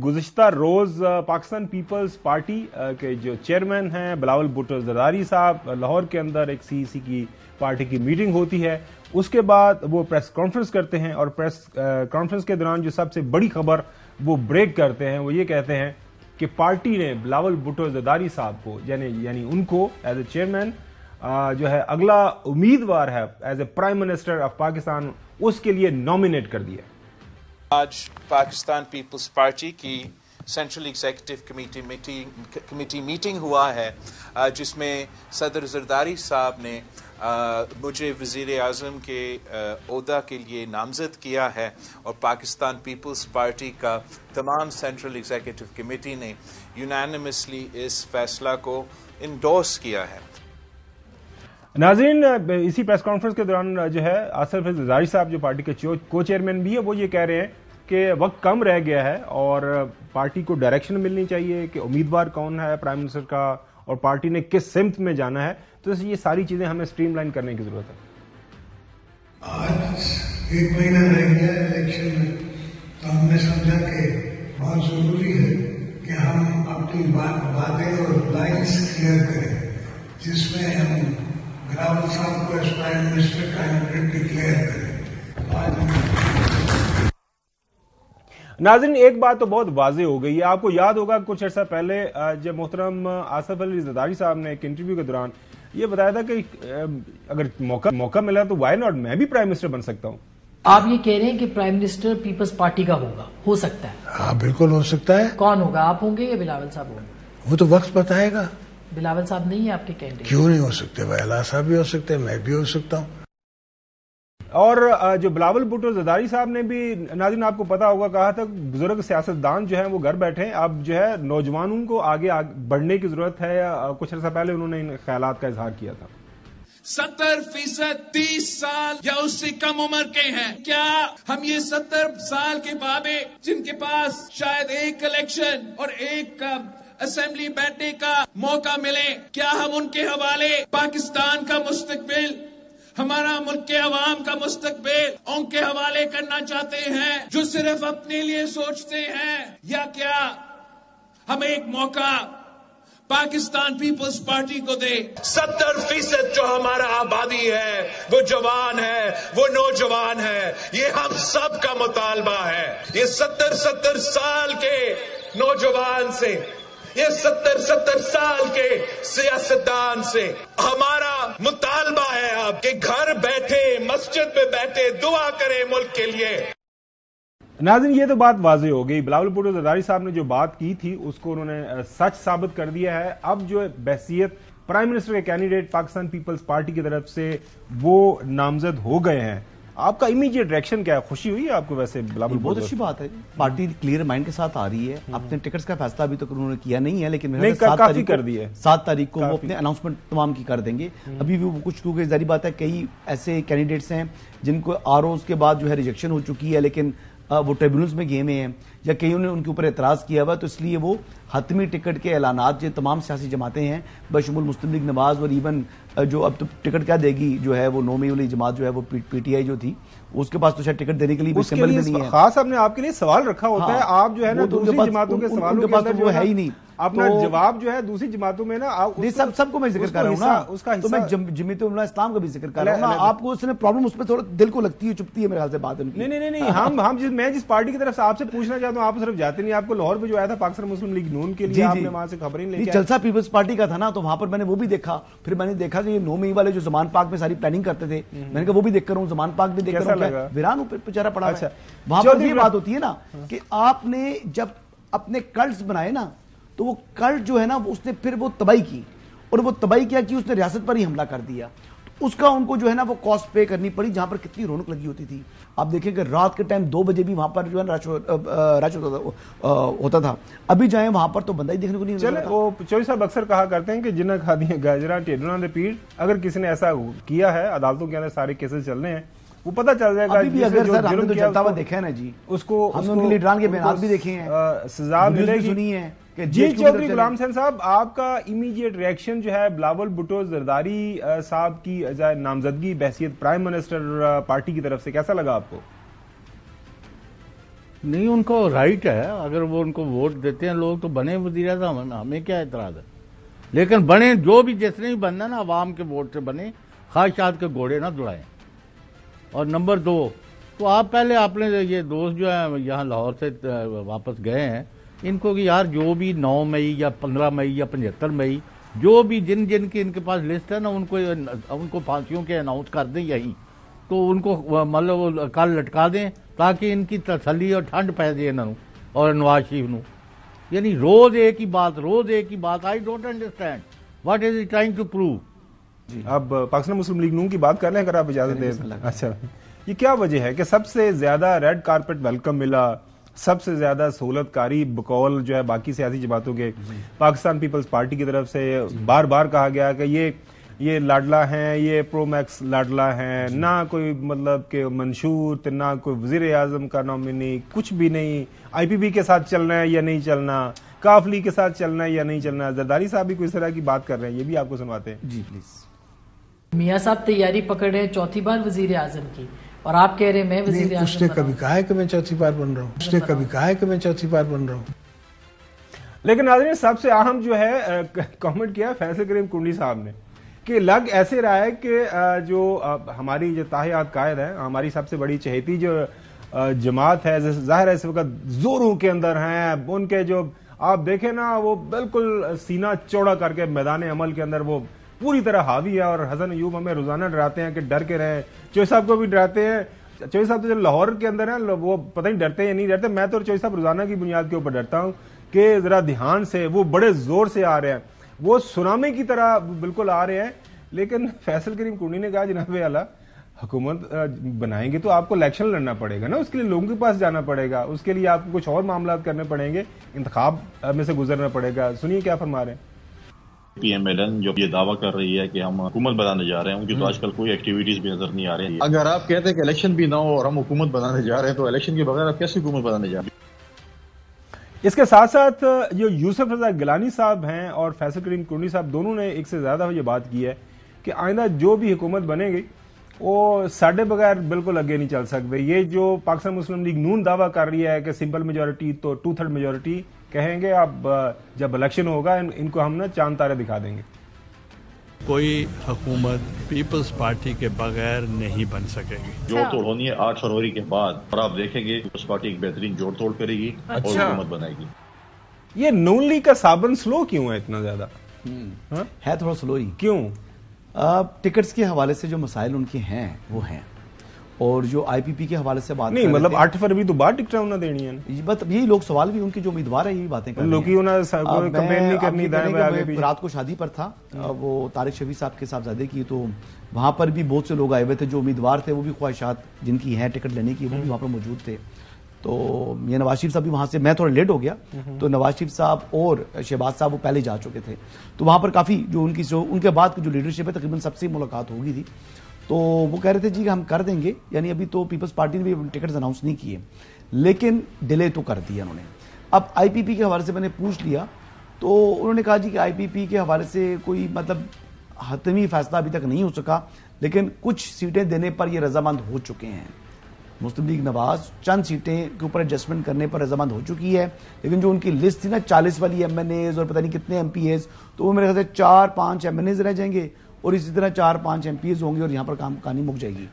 गुज़िश्ता रोज Pakistan Peoples party के जो chairman हैं बिलावल भुट्टो ज़रदारी साहब, लाहौर के अंदर एक सीईसी की पार्टी की मीटिंग होती है। उसके बाद वो प्रेस कॉन्फ्रेंस करते हैं और प्रेस कॉन्फ्रेंस के दौरान जो सबसे बड़ी खबर वो ब्रेक करते हैं, वो ये कहते हैं कि पार्टी ने बिलावल भुट्टो ज़रदारी साहब को यानी उनको एज ए चेयरमैन जो है अगला उम्मीदवार है as a prime minister of Pakistan, उसके लिए नॉमिनेट कर दिया। आज पाकिस्तान पीपल्स पार्टी की सेंट्रल एग्जीक्यूटिव कमेटी मीटिंग हुआ है, जिसमें सदर ज़रदारी साहब ने मुझे वज़ीर आज़म के ओहदा के लिए नामज़द किया है और पाकिस्तान पीपल्स पार्टी का तमाम सेंट्रल एग्जीक्यूटिव कमेटी ने यूनानिमसली इस फैसला को इंडोर्स किया है। नाज़रीन, इसी प्रेस कॉन्फ्रेंस के दौरान जो है आसिफ ज़रदारी साहब जो पार्टी के को चेयरमैन भी है, वो ये कह रहे हैं कि वक्त कम रह गया है और पार्टी को डायरेक्शन मिलनी चाहिए कि उम्मीदवार कौन है प्राइम मिनिस्टर का और पार्टी ने किस सिमत में जाना है। तो ये सारी चीजें हमें स्ट्रीमलाइन करने की जरूरत है। आज 1 महीना रह गया है इलेक्शन में, तो हमने समझा कि बहुत जरूरी है कि हम अपनी बातें और लाइन्स क्लियर करें, जिसमें हम बिलावल साहब को as prime minister candidate declare करें। नाज़रीन, एक बात तो बहुत वाज़ेह हो गई है। आपको याद होगा कुछ अर्सा पहले जब मोहतरम आसिफ अली ज़रदारी साहब ने एक इंटरव्यू के दौरान ये बताया था कि अगर मौका मिला तो वाई नॉट, मैं भी प्राइम मिनिस्टर बन सकता हूं। आप ये कह रहे हैं कि प्राइम मिनिस्टर पीपल्स पार्टी का होगा, हो सकता है? हाँ, बिल्कुल हो सकता है। कौन होगा, आप होंगे या बिलावल साहब होंगे? वो तो वक्त बताएगा। बिलावल साहब नहीं है आपके कैंडिडेट? क्यों नहीं हो सकते, वैला साहब भी हो सकते हैं, मैं भी हो सकता हूँ। और जो बिलावल भुट्टो ज़रदारी साहब ने भी, नाज़रीन आपको पता होगा, कहा था बुजुर्ग सियासतदान जो है वो घर बैठे हैं, अब जो है नौजवानों को आगे बढ़ने की जरूरत है। कुछ अर्सा पहले उन्होंने इन ख्यालात का इजहार किया था। 70% 30 साल या उससे कम उम्र के हैं। क्या हम ये 70 साल के बाबे जिनके पास शायद एक इलेक्शन और एक असेंबली बैठने का मौका मिले, क्या हम उनके हवाले पाकिस्तान का मुस्तकबिल, हमारा मुल्क के अवाम का मुस्तकबिल उनके हवाले करना चाहते हैं जो सिर्फ अपने लिए सोचते हैं, या क्या हम एक मौका पाकिस्तान पीपल्स पार्टी को दे? 70% जो हमारा आबादी है वो जवान है, वो नौजवान है, ये हम सब का मुतालबा है। ये 70 साल के नौजवान से, ये 70 साल के सियासतदान से हमारा मुतालबा है अब कि घर बैठे मस्जिद में बैठे दुआ करें मुल्क के लिए। नाज़रीन, ये तो बात वाज़ेह हो गई। बिलावल भुट्टो ज़रदारी साहब ने जो बात की थी उसको उन्होंने सच साबित कर दिया है। अब जो बहसीयत प्राइम मिनिस्टर के कैंडिडेट पाकिस्तान पीपल्स पार्टी की तरफ से वो नामजद हो गए हैं। आपका इमीडिएट रिएक्शन क्या है? खुशी हुई है आपको? वैसे बिलावल, बहुत अच्छी बात है, पार्टी क्लियर माइंड के साथ आ रही है। अपने टिकट्स का फैसला अभी तक उन्होंने किया नहीं है, लेकिन 7 तारीख को वो अपने अनाउंसमेंट तमाम की कर देंगे। अभी भी वो कुछ, क्योंकि जारी बात है कई ऐसे कैंडिडेट्स हैं जिनको आरओज के बाद जो है रिजेक्शन हो चुकी है, लेकिन वो ट्रिब्यूनल्स में गए में हैं या कईयों ने उनके ऊपर एतराज किया हुआ, तो इसलिए वो हतमी टिकट के ऐलानात जो तमाम सियासी जमातें हैं बशमूल मुस्लिम लीग नवाज और इवन जो अब तो टिकट क्या देगी जो है वो 9 मई वाली जमात जो है वो पीटीआई जो थी, उसके पास तो शायद टिकट देने के लिए भी सिंबल नहीं है। खास आपने आपके लिए सवाल रखा होता है, आप जो है ना दूसरी जमातों के सवालों के अंदर वो है ही नहीं, अपना जवाब जो है दूसरी जमातों में ना सबको मैं जिक्र कर रहा हूँ ना, तो मैं जमीयत उलमा इस्लाम का भी जिक्र कर रहा हूँ ना। आपको उसने प्रॉब्लम उसमें थोड़ा दिल को लगती है, चुपती है मेरे ख्याल से बात। नहीं, मैं जिस पार्टी की तरफ से आपसे पूछना चाहता हूँ आप सिर्फ जाते नहीं। आपको लाहौर में जो आया था पाकिस्तान मुस्लिम लीग नून के लिए, आपने वहां से खबरें लेके जलसा पीपल्स पार्टी का था ना, तो वहां पर मैंने वो भी देखा। फिर मैंने देखा कि ये 9 मई वाले जो जमान पार्क में सारी प्लानिंग करते थे, मैंने कहा वो भी देख कर जमान पार्क भी देख कर वीरान बेचारा पड़ा। अच्छा, वहां पर ये बात होती है ना कि आपने जब अपने कल्ट्स बनाए ना, तो वो कल्ट जो है ना उसने फिर वो तबाही की, और वो तबाही क्या की, उसने रियासत पर ही हमला कर दिया। तो उसका उनको जो है ना वो कॉस्ट पे करनी पड़ी, जहां पर कितनी रौनक लगी होती थी। आप देखें कि रात के टाइम 2 बजे भी वहां पर जो है रश होता था। अभी जाए वहां पर तो बंदा ही देखने को नहीं मिलता। वो चौधरी साहब अक्सर कहा करते हैं कि जिन्हें खा दिए गाजरा टेढ़ना दे पीठ, अगर किसी ने ऐसा किया है, अदालतों के अंदर सारे केसेस चल रहे हैं, वो पता चल जाएगा। अभी भी अगर सर हमने तो चलता हुआ देखा है ना जी, उसको हमने उनके लीडरान के बयान भी देखे हैं, सजा मिलेगी, सुनी है। जी चौधरी गुलाम हुसैन साहब, आपका इमीडिएट रिएक्शन जो है बिलावल भुट्टो ज़रदारी साहब की नामजदगी बहसीयत प्राइम मिनिस्टर पार्टी की तरफ से कैसा लगा आपको? नहीं, उनको राइट है, अगर वो उनको वोट देते हैं लोग तो बने वजीर आज़म, हमें क्या एतराज है। लेकिन बने जो भी जिसने भी बनना ना आवाम के वोट से बने, ख्वाहिशात के घोड़े ना दौड़ाएं। और नंबर 2, तो आप पहले आपने ये दोस्त जो है यहाँ लाहौर से वापस गए हैं, इनको कि यार जो भी 9 मई या 15 मई या 75 मई जो भी जिन जिन की इनके पास लिस्ट है ना, उनको फांसियों के अनाउंस कर दें यहीं, तो उनको मतलब कल लटका दें ताकि इनकी तसल्ली और ठंड पै जाए इन्होंने और नवाज शरीफ नू। यानी रोज एक ही बात। I don't understand what is he trying to prove. अब पाकिस्तान मुस्लिम लीग नून की बात कर लें, अगर आप इजाजत दें। अच्छा, ये क्या वजह है कि सबसे ज्यादा रेड कारपेट वेलकम मिला, सबसे ज्यादा सहूलतकारी बकौल जो है बाकी सियासी जमातों के पाकिस्तान पीपल्स पार्टी की तरफ से बार बार कहा गया कि ये लाडला हैं, ये प्रो मैक्स लाडला हैं, ना कोई मतलब के मंशूर, ना कोई वजीर आजम का नॉमिनी, कुछ भी नहीं, IPP के साथ चलना है या नहीं चलना, काफली के साथ चलना है या नहीं चलना। जरदारी साहब भी कोई इस तरह की बात कर रहे हैं, ये भी आपको सुनवाते हैं। जी प्लीज। मियां साहब तैयारी पकड़ रहे हैं 4थी बार वजीर आजम की, और आप कह रहे हैं मैं वजीर आजम। उसने कभी कहा है कि मैं 4थी बार बन रहा हूँ, लेकिन नाज़रीन सबसे अहम जो है कमेंट किया फैसल करीम कुंडी साहब ने कि लग ऐसे रहा है कि जो हमारी जो ताहियात कायद है, हमारी सबसे बड़ी चहेती जो जमात है, जाहिर है इस वक्त जोरों के अंदर हैं, उनके जो आप देखें ना वो बिल्कुल सीना चौड़ा करके मैदान अमल के अंदर वो पूरी तरह हावी है। और हसन अयूब हमें रोजाना डराते हैं कि डर के रहें, चौधरी साहब को भी डराते हैं। चौधरी साहब तो जो लाहौर के अंदर है वो पता नहीं डरते या नहीं डरते, मैं तो चौधरी साहब रोजाना की बुनियाद के ऊपर डरता हूँ कि जरा ध्यान से, वो बड़े जोर से आ रहे हैं, वो सुनामी की तरह बिल्कुल आ रहे हैं। लेकिन फैसल करीम कुंडी ने कहा जनाब आला हुकूमत बनाएंगे तो आपको इलेक्शन लड़ना पड़ेगा ना, उसके लिए लोगों के पास जाना पड़ेगा, उसके लिए आपको कुछ और मामला करने पड़ेंगे, इंतखाब में से गुजरना पड़ेगा। सुनिए क्या फरमा रहे हैं। PMLN जो ये दावा कर रही है कि हम हुकूमत बनाने जा रहे हैं, उनकी तो आजकल कोई एक्टिविटीज भी नजर नहीं आ रही है। अगर आप कहते हैं कि इलेक्शन भी ना हो और हम हुकूमत बनाने जा रहे हैं, तो इलेक्शन के बगैर आप कैसे हुकूमत बनाने जा रहे हैं? इसके साथ साथ जो यूसुफ रजा गिलानी साहब हैं और फैसल करीम कुंडी साहब दोनों ने एक से ज्यादा ये बात की है कि आइंदा जो भी हुकूमत बनेगी वो साढ़े बगैर बिल्कुल आगे नहीं चल सकते। ये जो पाकिस्तान मुस्लिम लीग नून दावा कर रही है कि सिंपल मेजोरिटी तो 2/3 मेजोरिटी कहेंगे, अब जब इलेक्शन होगा इनको हम ना चांद तारे दिखा देंगे। कोई हुकूमत पीपल्स पार्टी के बगैर नहीं बन सकेगी। जोड़ तोड़ होनी है 8 फरवरी के बाद, और आप देखेंगे पीपल्स पार्टी एक बेहतरीन जोड़ तोड़ करेगी और हुकूमत बनाएगी। ये नून लीग का साबन स्लो क्यों है इतना ज्यादा? है थोड़ा स्लो ही। क्यों? टिकट्स के हवाले से जो मसाइल उनके हैं वो हैं, और जो IPP के हवाले से बात नहीं, मतलब 8 फरवरी तो बाद टिकट उन्हें देनी है। बस यही लोग सवाल भी उनके जो उम्मीदवार है यही बातें कर रहे हैं। कंपेन नहीं करनी। रात को शादी पर था, वो तारिक शफी साहब के साहबजादे की, तो वहां पर भी बहुत से लोग आए हुए थे, जो उम्मीदवार थे वो भी ख्वाहिशात जिनकी है टिकट लेने की वो भी वहां पर मौजूद थे। तो ये नवाज शरीफ साहब भी वहां से, मैं थोड़ा लेट हो गया, तो नवाज शरीफ साहब और शहबाज साहब वो पहले जा चुके थे, तो वहां पर काफी जो उनके बाद की जो लीडरशिप है तकरीबन सबसे मुलाकात हो गई थी। तो वो कह रहे थे जी हम कर देंगे, यानी अभी तो पीपल्स पार्टी ने भी टिकट अनाउंस नहीं किए, लेकिन डिले तो कर दिया उन्होंने। अब IPP के हवाले से मैंने पूछ लिया तो उन्होंने कहा जी कि IPP के हवाले से कोई मतलब हतमी फैसला अभी तक नहीं हो सका, लेकिन कुछ सीटें देने पर ये रजामंद हो चुके हैं। मुस्लिम लीग नवाज चंद सीटें के ऊपर एडजस्टमेंट करने पर रजामंद हो चुकी है, लेकिन जो उनकी लिस्ट थी ना 40 वाली MNAs और पता नहीं कितने MPAs, तो वो मेरे ख्याल से 4-5 MNAs रह जाएंगे और इसी तरह 4-5 MPAs होंगे और यहां पर काम कहानी मुक जाएगी।